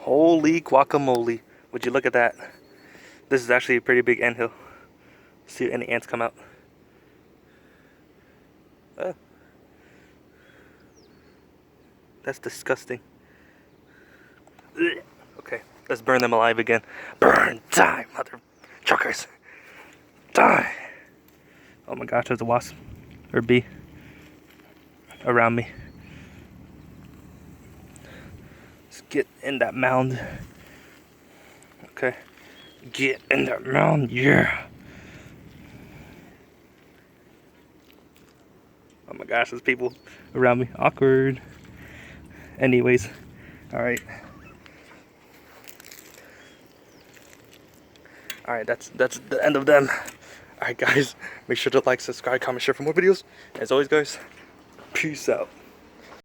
Holy guacamole. Would you look at that? This is actually a pretty big anthill. See if any ants come out. That's disgusting. Ugh. Okay, let's burn them alive again. Burn! Die, mother truckers! Die! Oh my gosh, there's a wasp. Or bee. Around me. Let's get in that mound. Okay. Get in that mound, yeah! Oh my gosh, there's people around me. Awkward. Anyways, alright. Alright, that's the end of them. Alright guys, make sure to like, subscribe, comment, share for more videos. As always guys, peace out.